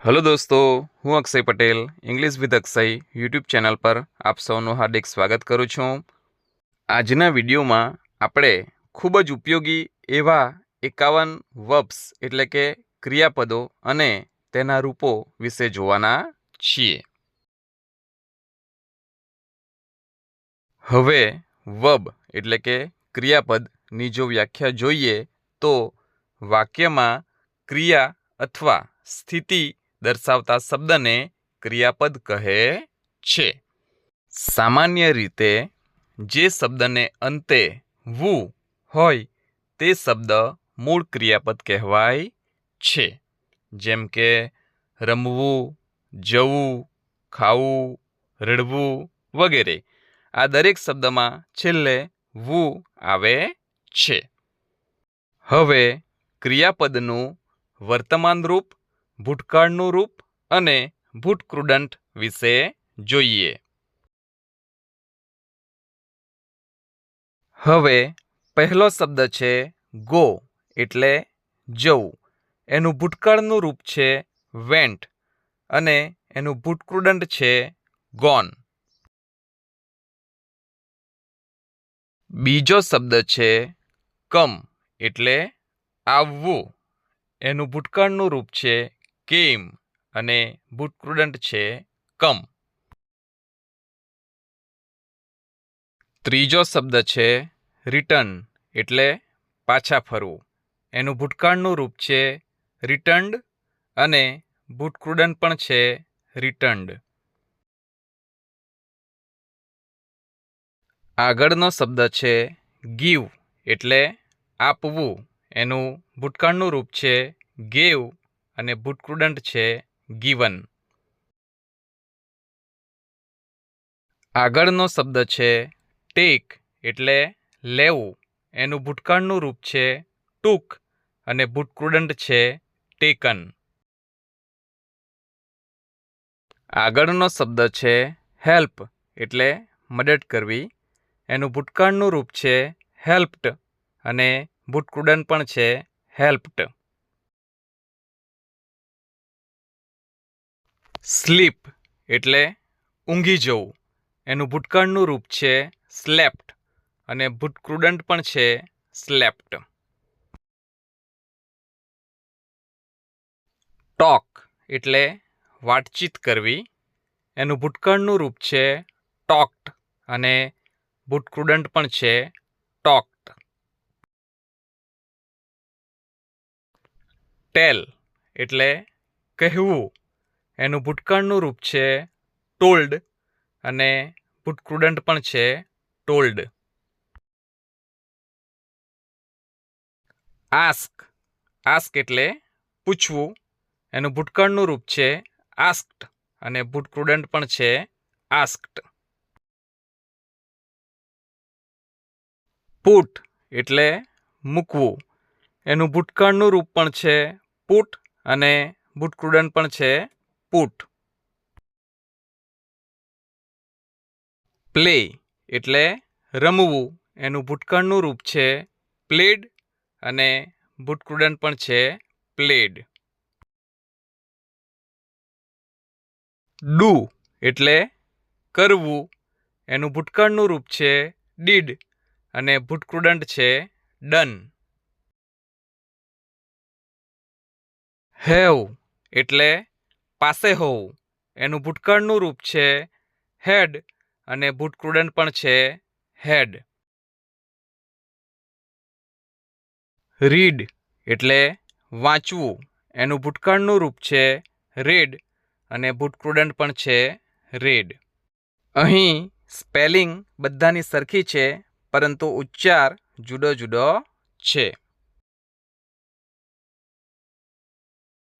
Hello दोस्तों, हूँ Akshay Patel English with Akshay YouTube channel पर आप સૌનું હાર્દિક સ્વાગત કરું છું। આજના વિડીયોમાં આપણે ખૂબ જ ઉપયોગી એવા 51 વર્બ્સ એટલે કે ક્રિયાપદો અને તેના રૂપો વિશે જોવાના છીએ। હવે વર્બ એટલે કે ક્રિયાપદની જો વ્યાખ્યા જોઈએ તો વાક્યમાં ક્રિયા અથવા સ્થિતિ દર્શાવતા શબ્દને ક્રિયાપદ કહે છે। સામાન્ય રીતે જે શબ્દને અંતે વુ હોય તે શબ્દ મૂળ ક્રિયાપદ કહેવાય છે, જેમ કે રમવું, જવું, ખાવું, રડવું વગેરે। આ દરેક શબ્દમાં છેલ્લે વુ આવે છે। હવે ક્રિયાપદનું વર્તમાન રૂપ, ભૂતકાળનું રૂપ અને ભૂતકૃદંત વિશે જોઈએ। હવે પહેલો શબ્દ છે ગો એટલે જવું। એનું ભૂતકાળનું રૂપ છે વેન્ટ અને એનું ભૂતકૃદંત છે ગોન। બીજો શબ્દ છે કમ એટલે આવવું। એનું ભૂતકાળનું રૂપ છે કેમ અને ભૂતકૃદંત છે કમ। ત્રીજો શબ્દ છે રિટર્ન એટલે પાછા ફરવું। એનું ભૂતકાળનું રૂપ છે રિટર્ન્ડ અને ભૂતકૃદંત પણ છે રિટર્ન્ડ। આગળનો શબ્દ છે ગીવ એટલે આપવું। એનું ભૂતકાળનું રૂપ છે ગેવ અને ભૂતકૃદંત છે ગીવન। આગળનો શબ્દ છે ટેક એટલે લેવું। એનું ભૂતકાળનું રૂપ છે ટૂક અને ભૂતકૃદંત છે ટેકન। આગળનો શબ્દ છે હેલ્પ એટલે મદદ કરવી। એનું ભૂતકાળનું રૂપ છે હેલ્પ્ડ અને ભૂતકૃદંત પણ છે હેલ્પ્ડ। સ્લીપ એટલે ઊંઘી જવું। એનું ભૂતકાળનું રૂપ છે સ્લેપ્ટ અને ભૂતકૃદંત પણ છે સ્લેપ્ટ। ટોક એટલે વાતચીત કરવી। એનું ભૂતકાળનું રૂપ છે ટોક્ડ અને ભૂતકૃદંત પણ છે ટોક્ડ। ટેલ એટલે કહેવું। એનું ભૂતકાળનું રૂપ છે ટોલ્ડ અને ભૂતકૃદંત પણ છે ટોલ્ડ। આસ્ક એટલે પૂછવું। એનું ભૂતકાળનું રૂપ છે આસ્ક્ડ અને ભૂતકૃદંત પણ છે આસ્ક્ડ। પુટ એટલે મૂકવું। એનું ભૂતકાળનું રૂપ પણ છે પુટ અને ભૂતકૃદંત પણ છે પુટ। પ્લે એટલે રમવું। એનું ભૂતકાળનું રૂપ છે પ્લેડ અને ભૂતકૃદંત પણ છે પ્લેડ। ડુ એટલે કરવું। એનું ભૂતકાળનું રૂપ છે ડીડ અને ભૂતકૃદંત છે ડન। હેવ એટલે પાસે હોવું। એનું ભૂતકાળનું રૂપ છે હેડ અને ભૂતકૃદંત પણ છે હેડ। રીડ એટલે વાંચવું। એનું ભૂતકાળનું રૂપ છે રેડ અને ભૂતકૃદંત પણ છે રેડ। અહીં સ્પેલિંગ બધાની સરખી છે, પરંતુ ઉચ્ચાર જુદો જુદો છે।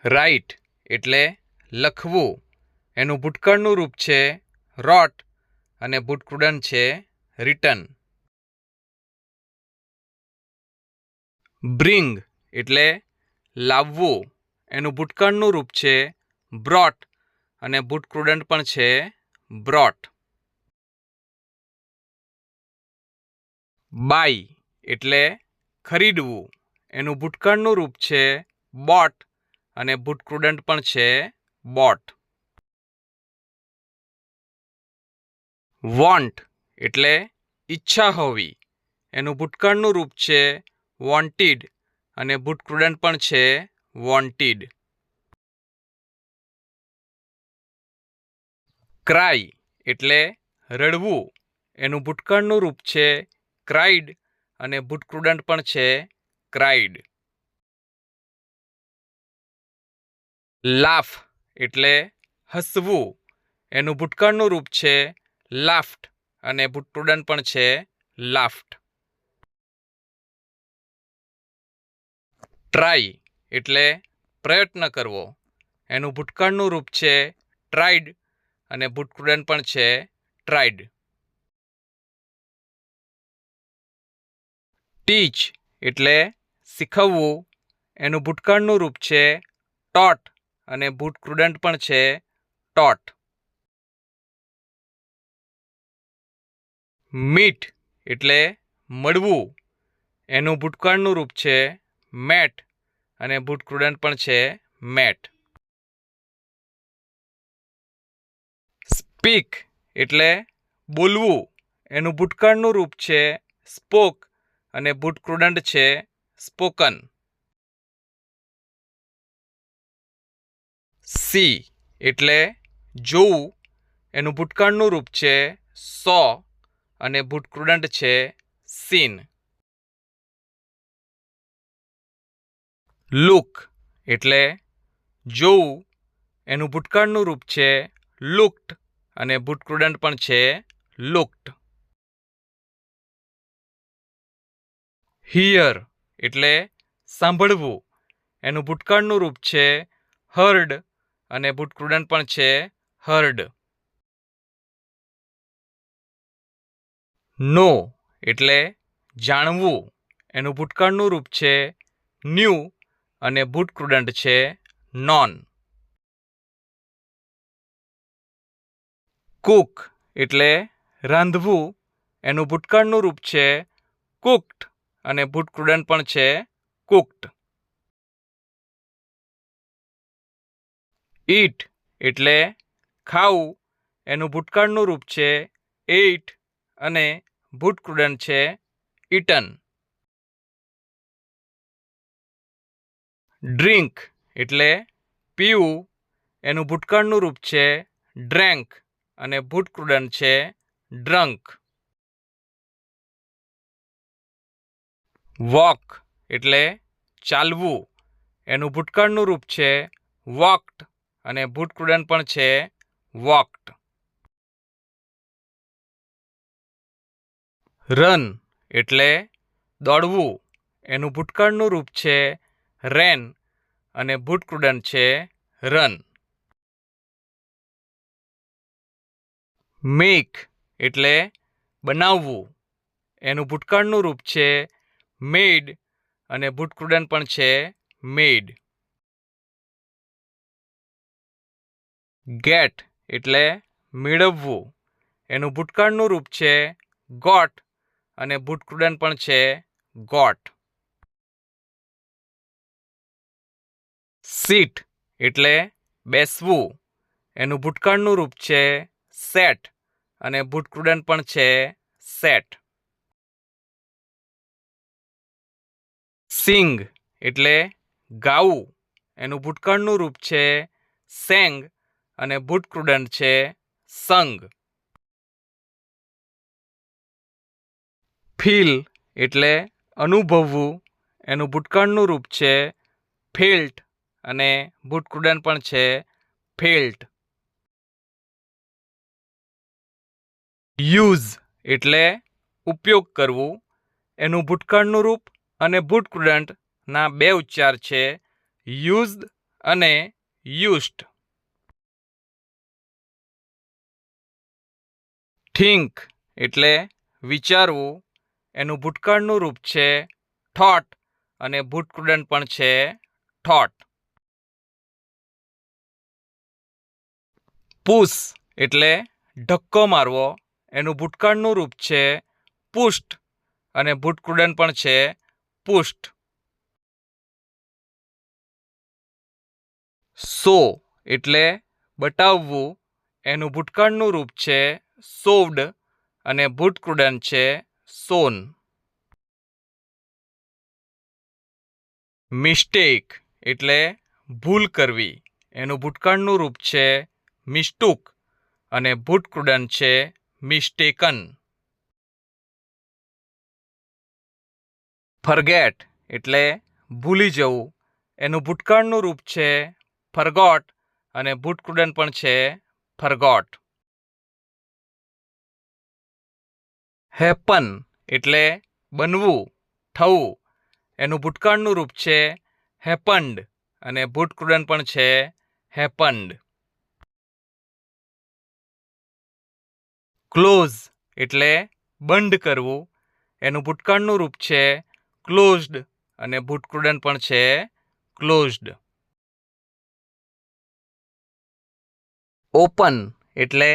રાઇટ એટલે લખવું। એનું ભૂતકાળનું રૂપ છે રોટ અને ભૂતકૃદંત છે રિટન। બ્રિંગ એટલે લાવવું। એનું ભૂતકાળનું રૂપ છે બ્રોટ અને ભૂતકૃદંત પણ છે બ્રોટ। બાય એટલે ખરીદવું। એનું ભૂતકાળનું રૂપ છે બોટ અને ભૂતકૃદંત પણ છે બોટ. વોન્ટ એટલે ઈચ્છા હોવી. એનું ભૂતકાળનું રૂપ છે વોન્ટિડ અને ભૂતકૃદંત પણ છે વોન્ટિડ. ક્રાય એટલે રડવું. એનું ભૂતકાળનું રૂપ છે ક્રાઇડ અને ભૂતકૃદંત પણ છે ક્રાઇડ. લાફ એટલે હસવું. એનું ભૂતકાળનું રૂપ છે લાફ્ટ અને ભૂતકૃદંત પણ છે લાફ્ટ. ટ્રાય એટલે પ્રયત્ન કરવો. એનું ભૂતકાળનું રૂપ છે ટ્રાઇડ અને ભૂતકૃદંત પણ છે ટ્રાઇડ. ટીચ એટલે શીખવવું. એનું ભૂતકાળનું રૂપ છે ટોટ અને ભૂતકૃદંત પણ છે ટોટ. મીટ એટલે મળવું. એનું ભૂતકાળનું રૂપ છે મેટ અને ભૂતકૃદંત પણ છે મેટ. સ્પીક એટલે બોલવું. એનું ભૂતકાળનું રૂપ છે સ્પોક અને ભૂતકૃદંત છે સ્પોકન. સી એટલે જોવું. એનું ભૂતકાળનું રૂપ છે સો અને ભૂતકૃદંત છે સીન. લુક એટલે જોવું. એનું ભૂતકાળનું રૂપ છે લુક્ડ અને ભૂતકૃદંત પણ છે લુક્ડ. હિયર એટલે સાંભળવું. એનું ભૂતકાળનું રૂપ છે હર્ડ અને ભૂતકૃદંત પણ છે હર્ડ. નો એટલે જાણવું. એનું ભૂતકાળનું રૂપ છે ન્યૂ અને ભૂતકૃદંત છે નોન. કુક એટલે રાંધવું. એનું ભૂતકાળનું રૂપ છે કુક્ડ અને ભૂતકૃદંત પણ છે કુક્ડ. ઈટ એટલે ખાવું. એનું ભૂતકાળનું રૂપ છે એટ અને ભૂતકૃદંત છે ઇટન. ડ્રિંક એટલે પીવું. એનું ભૂતકાળનું રૂપ છે ડ્રેન્ક અને ભૂતકૃદંત છે ડ્રંક. વોક એટલે ચાલવું. એનું ભૂતકાળનું રૂપ છે વોક્ડ અને ભૂતકૃદંત પણ છે વોક્ડ. રન એટલે દોડવું. એનું ભૂતકાળનું રૂપ છે રેન અને ભૂતકૃદંત છે રન. મેક એટલે બનાવવું. એનું ભૂતકાળનું રૂપ છે મેડ અને ભૂતકૃદંત પણ છે મેડ. ગેટ એટલે મેળવવું. એનું ભૂતકાળનું રૂપ છે ગોટ અને ભૂતકૃદંત પણ છે ગોટ. સીટ એટલે બેસવું. એનું ભૂતકાળનું રૂપ છે સેટ અને ભૂતકૃદંત પણ છે સેટ. સિંગ એટલે ગાવું. એનું ભૂતકાળનું રૂપ છે સેંગ અને ભૂતકૃદંત છે સંગ. ફીલ એટલે અનુભવવું. એનું ભૂતકાળનું રૂપ છે ફેલ્ટ અને ભૂતકૃદંત પણ છે ફેલ્ટ. યુઝ એટલે ઉપયોગ કરવું. એનું ભૂતકાળનું રૂપ અને ભૂતકૃદંત ના બે ઉચ્ચાર છે યુઝડ અને યુસ્ડ. થિંક એટલે વિચારવું. એનું ભૂતકાળનું રૂપ છે થોટ અને ભૂતકૃદંત પણ છે થોટ. પુશ એટલે ધક્કો મારવો. એનું ભૂતકાળનું રૂપ છે પુષ્ટ અને ભૂતકૃદંત પણ છે પુષ્ટ. સો એટલે બતાવવું એનું ભૂતકાળનું રૂપ છે સોવ્ડ અને ભૂતકૃદંત છે સોન. મિસ્ટેક એટલે ભૂલ કરવી એનું ભૂતકાળનું રૂપ છે મિસ્ટુક અને ભૂતકૃદંત છે મિસ્ટેકન. ફરગેટ એટલે ભૂલી જવું એનું ભૂતકાળનું રૂપ છે ફરગોટ અને ભૂતકૃદંત પણ છે ફરગોટ. હેપન એટલે બનવું થવું એનું ભૂતકાળનું રૂપ છે હેપન્ડ અને ભૂતકૃદંત પણ છે હેપન્ડ. ક્લોઝ એટલે બંધ કરવું એનું ભૂતકાળનું રૂપ છે ક્લોઝડ અને ભૂતકૃદંત પણ છે ક્લોઝડ. ઓપન એટલે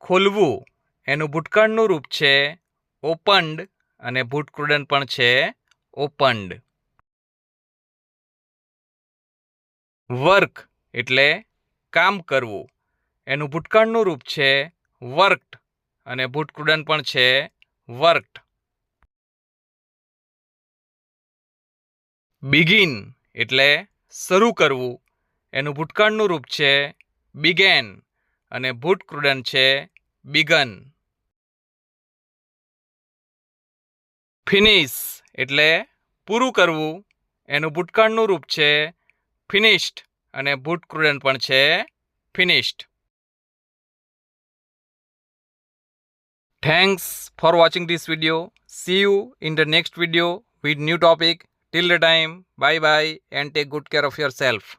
ખોલવું એનું ભૂતકાળનું રૂપ છે ઓપન્ડ અને ભૂતકૃદંત પણ છે ઓપન્ડ. વર્ક એટલે કામ કરવું એનું ભૂતકાળનું રૂપ છે વર્કડ અને ભૂતકૃદંત પણ છે વર્કડ. બિગિન એટલે શરૂ કરવું એનું ભૂતકાળનું રૂપ છે બિગેન અને ભૂતકૃદંત છે બિગન. ફિનિશ એટલે પૂરું કરવું એનું ભૂતકાળનું રૂપ છે ફિનિશ્ડ અને ભૂતકૃદંત પણ છે finished. Thanks for watching this video. See you in the next video with new topic. Till the time, bye bye and take good care of yourself.